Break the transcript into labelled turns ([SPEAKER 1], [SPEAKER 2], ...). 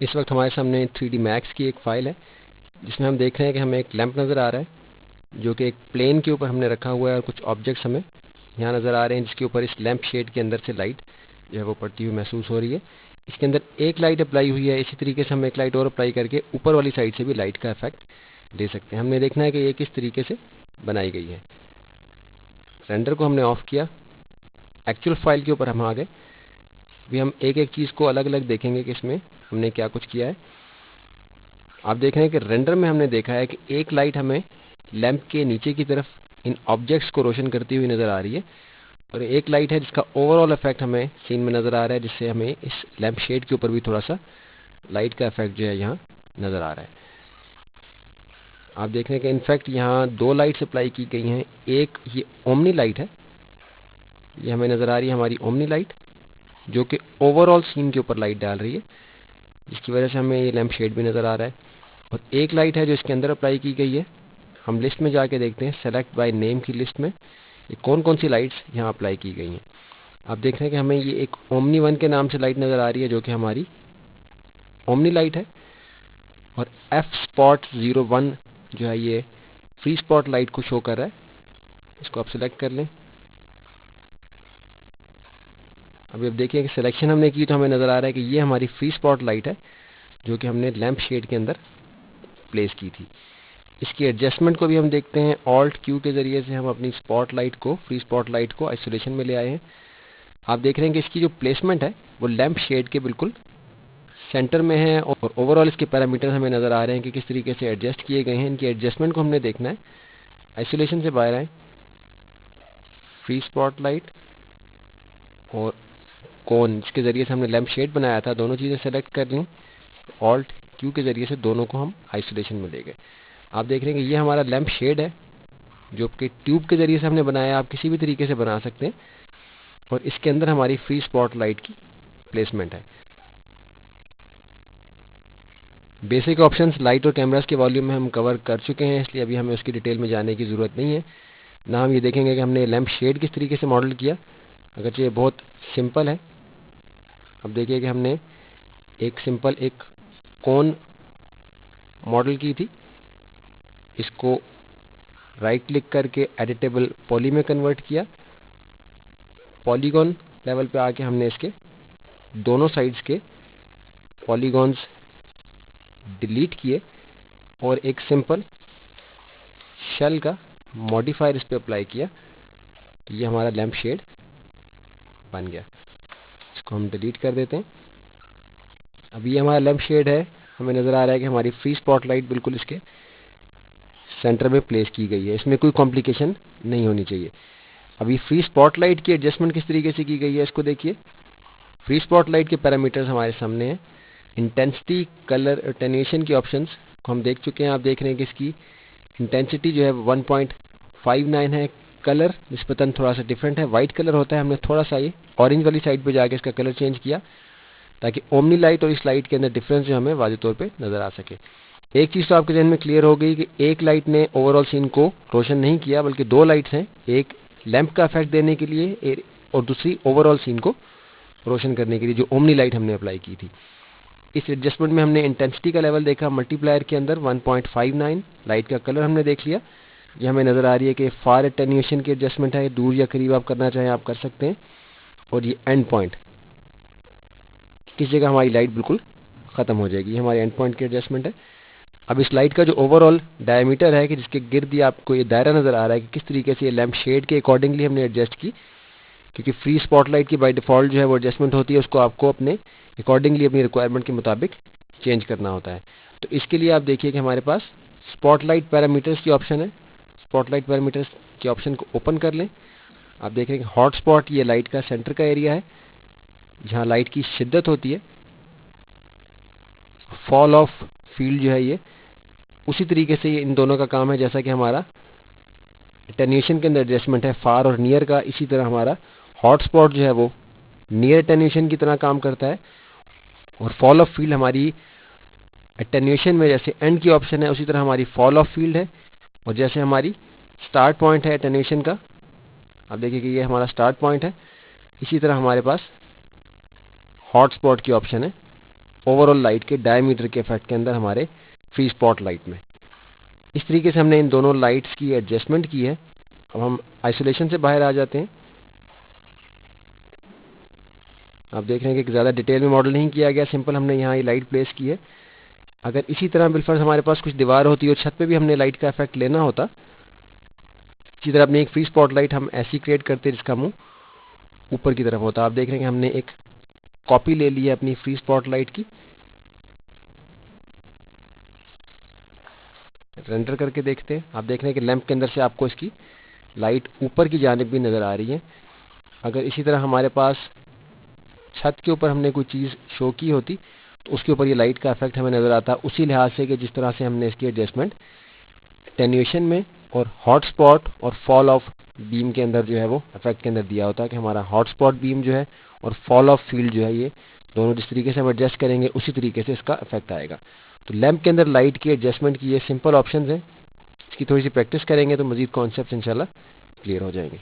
[SPEAKER 1] इस वक्त हमारे सामने 3D Max की एक फ़ाइल है जिसमें हम देख रहे हैं कि हमें एक लैंप नज़र आ रहा है जो कि एक प्लेन के ऊपर हमने रखा हुआ है और कुछ ऑब्जेक्ट्स हमें यहाँ नज़र आ रहे हैं जिसके ऊपर इस लैंप शेड के अंदर से लाइट जो है वो पड़ती हुई महसूस हो रही है। इसके अंदर एक लाइट अप्लाई हुई है, इसी तरीके से हम एक लाइट और अप्लाई करके ऊपर वाली साइड से भी लाइट का इफेक्ट ले सकते हैं। हमने देखना है कि ये किस तरीके से बनाई गई है। रेंडर को हमने ऑफ किया, एक्चुअल फाइल के ऊपर हम आ गए। अभी हम एक एक चीज़ को अलग अलग देखेंगे कि इसमें हमने क्या कुछ किया है। आप देख रहे हैं कि रेंडर में हमने देखा है कि एक लाइट हमें लैंप के नीचे की तरफ इन ऑब्जेक्ट्स को रोशन करती हुई नज़र आ रही है और एक लाइट है जिसका ओवरऑल इफेक्ट हमें सीन में नज़र आ रहा है, जिससे हमें इस लैंप शेड के ऊपर भी थोड़ा सा लाइट का इफेक्ट जो है यहाँ नज़र आ रहा है। आप देख रहे हैं कि इनफैक्ट यहाँ दो लाइट्स अप्लाई की गई हैं। एक ये ओमनी लाइट है, ये हमें नज़र आ रही है हमारी ओमनी लाइट, जो कि ओवरऑल सीन के ऊपर लाइट डाल रही है, जिसकी वजह से हमें ये लैंप शेड भी नज़र आ रहा है। और एक लाइट है जो इसके अंदर अप्लाई की गई है। हम लिस्ट में जाके देखते हैं, सेलेक्ट बाय नेम की लिस्ट में ये कौन कौन सी लाइट्स यहाँ अप्लाई की गई हैं। आप देख रहे हैं कि हमें ये एक ओमनी 1 के नाम से लाइट नज़र आ रही है जो कि हमारी ओमनी लाइट है। और एफ स्पॉट 01 जो है ये फ्री स्पॉट लाइट को शो कर रहा है, इसको आप सिलेक्ट कर लें। अभी अब देखिए कि सिलेक्शन हमने की तो हमें नज़र आ रहा है कि ये हमारी फ्री स्पॉट लाइट है जो कि हमने लैंप शेड के अंदर प्लेस की थी। इसकी एडजस्टमेंट को भी हम देखते हैं, ऑल्ट क्यू के ज़रिए से हम अपनी स्पॉट लाइट को, फ्री स्पॉट लाइट को आइसोलेशन में ले आए हैं। आप देख रहे हैं कि इसकी जो प्लेसमेंट है वो लैंप शेड के बिल्कुल सेंटर में है और ओवरऑल इसके पैरामीटर हमें नज़र आ रहे हैं कि किस तरीके से एडजस्ट किए गए हैं। इनकी एडजस्टमेंट को हमने देखना है। आइसोलेशन से बाहर आए, फ्री स्पॉट लाइट और कोन जिसके ज़रिए से हमने लैंप शेड बनाया था, दोनों चीज़ें सेलेक्ट कर लीं। ऑल्ट क्यू के ज़रिए से दोनों को हम आइसोलेशन में ले गए। आप देख रहे हैं कि ये हमारा लैंप शेड है जो कि ट्यूब के ज़रिए से हमने बनाया, आप किसी भी तरीके से बना सकते हैं। और इसके अंदर हमारी फ्री स्पॉट लाइट की प्लेसमेंट है। बेसिक ऑप्शंस लाइट और कैमरास के वॉल्यूम में हम कवर कर चुके हैं, इसलिए अभी हमें उसकी डिटेल में जाने की ज़रूरत नहीं है। ना हम ये देखेंगे कि हमने लैंप शेड किस तरीके से मॉडल किया, अगरचे ये बहुत सिंपल है। अब देखिए कि हमने एक सिंपल एक कोन मॉडल की थी, इसको राइट क्लिक करके एडिटेबल पॉली में कन्वर्ट किया। पॉलीगॉन लेवल पे आके हमने इसके दोनों साइड्स के पॉलीगॉन्स डिलीट किए और एक सिंपल शेल का मॉडिफायर इस पे अप्लाई किया, तो ये हमारा लैंप शेड बन गया। इसको हम डिलीट कर देते हैं। अब ये हमारा लैंप शेड है, हमें नज़र आ रहा है कि हमारी फ्री स्पॉटलाइट बिल्कुल इसके सेंटर में प्लेस की गई है, इसमें कोई कॉम्प्लिकेशन नहीं होनी चाहिए। अभी फ्री स्पॉटलाइट की एडजस्टमेंट किस तरीके से की गई है इसको देखिए। फ्री स्पॉटलाइट के पैरामीटर्स हमारे सामने हैं। इंटेंसिटी, कलर, अटेन्यूएशन के ऑप्शंस को हम देख चुके हैं। आप देख रहे हैं कि इसकी इंटेंसिटी जो है 1.59 है। कलर निस्बतन थोड़ा सा डिफरेंट है, वाइट कलर होता है, हमने थोड़ा सा ये ऑरेंज वाली साइड पे जाके इसका कलर चेंज किया ताकि ओमनी लाइट और इस लाइट के अंदर डिफरेंस जो हमें वाज़ेह तौर पे नज़र आ सके। एक चीज़ तो आपके जहन में क्लियर हो गई कि एक लाइट ने ओवरऑल सीन को रोशन नहीं किया, बल्कि दो लाइट्स हैं, एक लैंप का इफेक्ट देने के लिए और दूसरी ओवरऑल सीन को रोशन करने के लिए, जो ओमनी लाइट हमने अप्लाई की थी। इस एडजस्टमेंट में हमने इंटेंसिटी का लेवल देखा मल्टीप्लायर के अंदर 1.59, लाइट का कलर हमने देख लिया। ये हमें नज़र आ रही है कि फार एटेन्यूएशन की एडजस्टमेंट है, दूर या करीब आप करना चाहें आप कर सकते हैं। और ये एंड पॉइंट, किस जगह हमारी लाइट बिल्कुल ख़त्म हो जाएगी, ये हमारे एंड पॉइंट की एडजस्टमेंट है। अब इस लाइट का जो ओवरऑल डायमीटर है कि जिसके गिर्द आपको ये दायरा नज़र आ रहा है कि किस तरीके से ये लैंप शेड के अकॉर्डिंगली हमने एडजस्ट की, क्योंकि फ्री स्पॉटलाइट की बाय डिफ़ॉल्ट जो है वो एडजस्टमेंट होती है, उसको आपको अपने अकॉर्डिंगली अपनी रिक्वायरमेंट के मुताबिक चेंज करना होता है। तो इसके लिए आप देखिए कि हमारे पास स्पॉटलाइट पैरामीटर्स की ऑप्शन है। स्पॉटलाइट पैरामीटर्स के ऑप्शन को ओपन कर लें। आप देख रहे हैं कि हॉट स्पॉट ये लाइट का सेंटर का एरिया है जहाँ लाइट की शिद्दत होती है। फॉल ऑफ फील्ड जो है ये उसी तरीके से ये इन दोनों का काम है जैसा कि हमारा एटेन्यूएशन के अंदर एडजस्टमेंट है फार और नियर का, इसी तरह हमारा हॉट स्पॉट जो है वो नियर एटेन्यूएशन की तरह काम करता है। और फॉल ऑफ फील्ड हमारी एटेन्यूएशन में जैसे एंड की ऑप्शन है, उसी तरह हमारी फॉल ऑफ फील्ड है। और जैसे हमारी स्टार्ट पॉइंट है एटेन्यूएशन का, आप देखिए कि ये हमारा स्टार्ट पॉइंट है, इसी तरह हमारे पास हॉट स्पॉट की ऑप्शन है ओवरऑल लाइट के डायमीटर के इफेक्ट के अंदर हमारे फ्री स्पॉट लाइट में। इस तरीके से हमने इन दोनों लाइट्स की एडजस्टमेंट की है। अब हम आइसोलेशन से बाहर आ जाते हैं। आप देख रहे हैं कि ज़्यादा डिटेल में मॉडल नहीं किया गया, सिंपल हमने यहाँ ये लाइट प्लेस की है। अगर इसी तरह बिलफर्ज हमारे पास कुछ दीवार होती और छत पे भी हमने लाइट का इफेक्ट लेना होता, इसी तरह अपनी एक फ्री स्पॉट लाइट हम ऐसी क्रिएट करते जिसका मुंह ऊपर की तरफ होता। आप देख रहे हैं कि हमने एक कॉपी ले ली है अपनी फ्री स्पॉट लाइट की। रेंडर करके देखते हैं। आप देख रहे हैं कि लैंप के अंदर से आपको इसकी लाइट ऊपर की जानिब भी नज़र आ रही है। अगर इसी तरह हमारे पास छत के ऊपर हमने कोई चीज़ शो की होती तो उसके ऊपर ये लाइट का इफेक्ट हमें नज़र आता, उसी लिहाज से कि जिस तरह से हमने इसकी एडजस्टमेंट टेन्यूएशन में और हॉट स्पॉट और फॉल ऑफ बीम के अंदर जो है वो इफेक्ट के अंदर दिया होता है कि हमारा हॉट स्पॉट बीम जो है और फॉल ऑफ फील्ड जो है, ये दोनों जिस तरीके से हम एडजस्ट करेंगे उसी तरीके से इसका इफेक्ट आएगा। तो लैंप के अंदर लाइट की एडजस्टमेंट की ये सिंपल ऑप्शंस हैं। इसकी थोड़ी सी प्रैक्टिस करेंगे तो मजीद कॉन्सेप्ट इंशाल्लाह क्लियर हो जाएंगे।